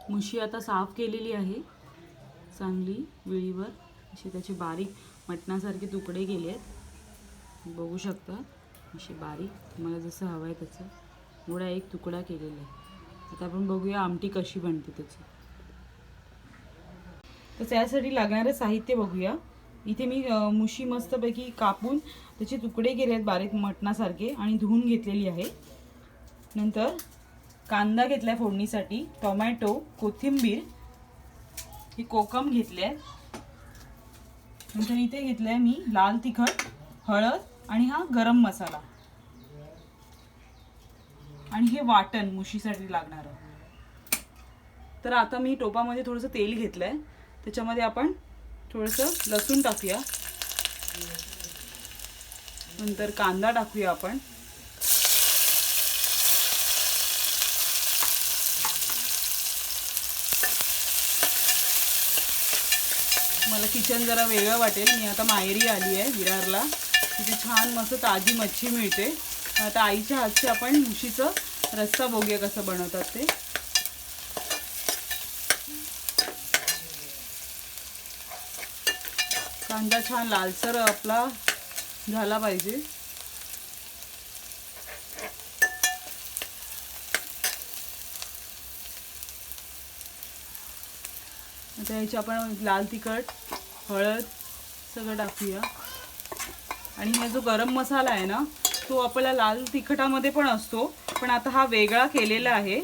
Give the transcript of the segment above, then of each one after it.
मुशी आता साफ केलेली आहे चांगली विळीवर. असे त्याचे बारीक मटणासारखे तुकडे केले आहेत, बघू शकता. असे बारीक मला जसं हवं आहे तसं एवढा एक तुकडा केलेला आहे. आता आपण बघूया आमटी कशी बनते त्याची. तर त्यासाठी लागणारं साहित्य बघूया. इथे मी मुशी मस्तपैकी कापून त्याचे तुकडे केले आहेत बारीक मटणासारखे आणि धुवून घेतलेली आहे. नंतर कांदा घेतला आहे फोडणीसाठी, टोमॅटो, कोथिंबीर, हे कोकम घेतले आहे. नंतर इथे घेतलं आहे मी लाल तिखट, हळद आणि हा गरम मसाला आणि हे वाटण मुशीसाठी लागणारं. तर आता मी टोपामध्ये थोडंसं तेल घेतलं आहे, त्याच्यामध्ये आपण थोडंसं लसूण टाकूया. नंतर कांदा टाकूया आपण. मला किचन जरा वेगळं वाटेल. मी आता माहेरी आली आहे विरारला. तिथे छान मस्त ताजी मच्छी मिळते. आता आईच्या हातचे आपण मुशीचं रस्सा बघूया कसं बनवतात ते. कांदा छान लालसर आपला झाला पाहिजे. आता ह्याची आपण लाल तिखट, हळद सगळं टाकूया. आणि हा जो गरम मसाला आहे ना, तो आपल्या लाल तिखटामध्ये पण असतो, पण आता हा वेगळा केलेला आहे.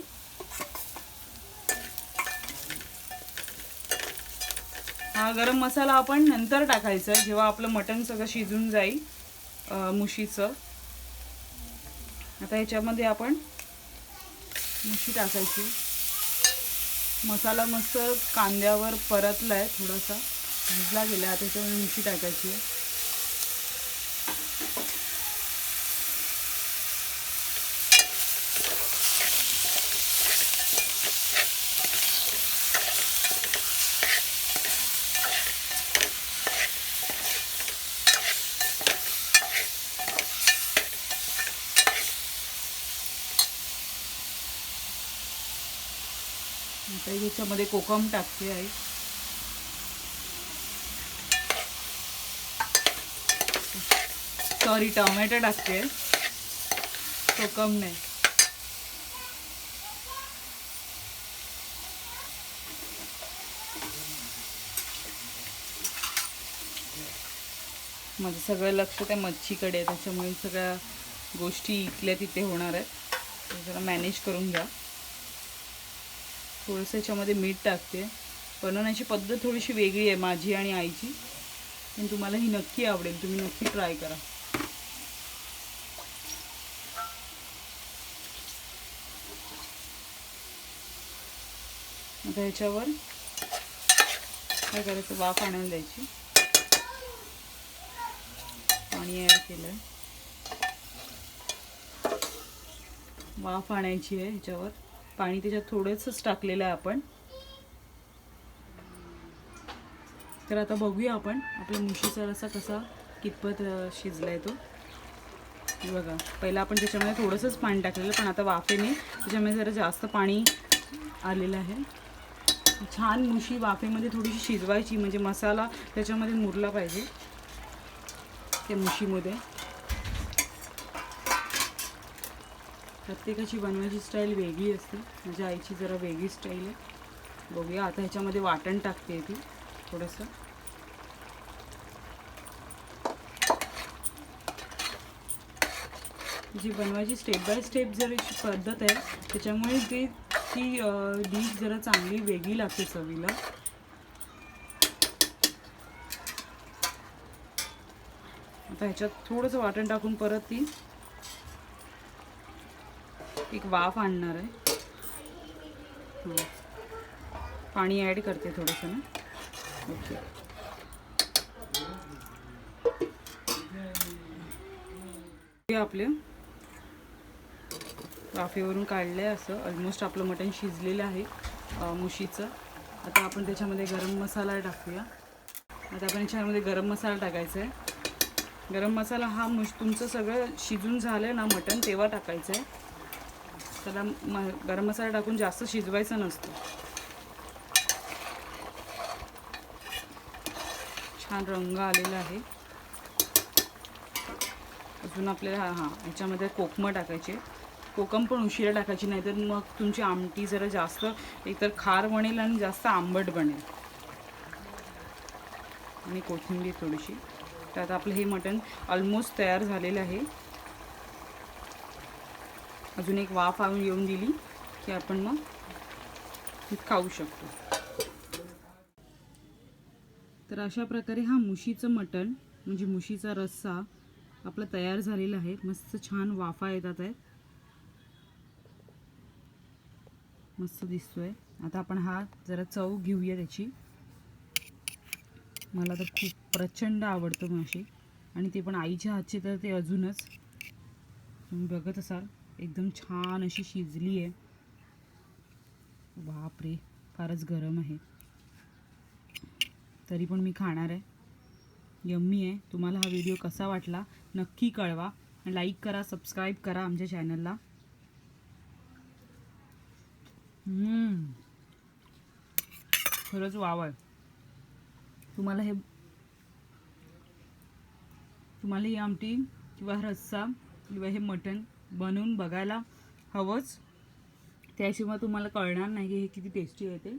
हा गरम मसाला आपण नंतर टाकायचा आहे, जेव्हा आपलं मटण सगळं शिजून जाईल मुशीचं. आता ह्याच्यामध्ये आपण मुशी टाकायची. मसाला मस्त कांद्यावर परतला आहे, थोडासा भाजला गेला. आता ह्याच्यामध्ये मुशी टाकायची आहे. आता ह्याच्यामध्ये कोकम टाकते आहे. सॉरी, टोमॅटो टाकते, कोकम नाही. माझं सगळं लक्ष त्या मच्छीकडे आहे, त्याच्यामुळे सगळ्या गोष्टी इथल्या तिथे होणार आहेत. जरा मॅनेज करून घ्या. थोडंसं याच्यामध्ये मीठ टाकते. बनवण्याची पद्धत थोडीशी वेगळी आहे माझी आणि आईची, पण तुम्हाला ही नक्की आवडेल. तुम्ही नक्की ट्राय करा. आता ह्याच्यावर काय करायचं, वाफ आणायला द्यायची. पाणी ॲड केलं, वाफ आणायची आहे ह्याच्यावर. पाणी त्याच्यात थोडंसंच टाकलेलं आहे आपण. तर आता बघूया आपण आपला मुशीचा रस्सा कसा कितपत शिजलाय तो. बघा, पहिला आपण त्याच्यामध्ये थोडंसंच पाणी टाकलेलं, पण आता वाफेने त्याच्यामध्ये जरा जास्त पाणी आलेलं आहे. छान मुशी वाफेमध्ये थोडीशी शिजवायची, म्हणजे मसाला त्याच्यामध्ये मुरला पाहिजे त्या मुशीमध्ये. प्रत्येकाची बनवायची स्टाईल वेगळी असते. माझ्या आईची जरा वेगळी स्टाईल आहे. बघूया आता ह्याच्यामध्ये वाटण टाकते ती थोडंसं. जी बनवायची स्टेप बाय स्टेप जर पद्धत आहे, त्याच्यामुळे ती डिश जरा चांगली वेगळी लागते चवीला. आता ह्याच्यात थोडंसं वाटण टाकून परत ती एक वाफ आणणार आहे. पाणी ॲड करते थोडंसं ना. ओके, आपले वाफेवरून काढलं आहे. असं ऑलमोस्ट आपलं मटण शिजलेलं आहे मुशीचं. आता आपण त्याच्यामध्ये गरम मसाला टाकूया. आता आपण याच्यामध्ये गरम मसाला टाकायचा आहे. गरम मसाला हा तुमचं सगळं शिजून झालं ना मटण, तेव्हा टाकायचं आहे. त्याला गरम मसाला टाकून जास्त शिजवायचं नसतं. छान रंग आलेला आहे. अजून आपल्याला ह्याच्यामध्ये कोकम टाकायचे. कोकम पण उशिरा टाकायची, नाहीतर मग तुमची आमटी जरा जास्त एकतर खार बनेल आणि जास्त आंबट बनेल. आणि कोथिंबीर थोडीशी. तर आता आपलं हे मटण ऑलमोस्ट तयार झालेलं आहे. अजून एक वाफ येऊन दिली की आपण मग खाऊ शकतो. तर अशा प्रकारे हा मुशीचं मटण म्हणजे मुशीचा रस्सा आपला तयार झालेला आहे. मस्त छान वाफा येतात आहेत, मस्त दिसतोय. आता आपण हा जरा चव घेऊया त्याची. मला तर खूप प्रचंड आवडतं माशी, आणि ते पण आईच्या हातची तर ते अजूनच. तुम्ही बघत असाल एकदम छान अशी शिजली आहे. बापरे, फारच गरम आहे, तरी पण मी खाणार आहे. यम्मी आहे. तुम्हाला हा व्हिडिओ कसा वाटला नक्की कळवा. लाईक करा, सबस्क्राईब करा आमच्या चॅनलला. खरंच वाव आहे. तुम्हाला ही आमटी किंवा रस्सा किंवा हे मटण बनवून बघायला हवंच. त्याशिवाय तुम्हाला कळणार नाही की हे किती टेस्टी आहे ते.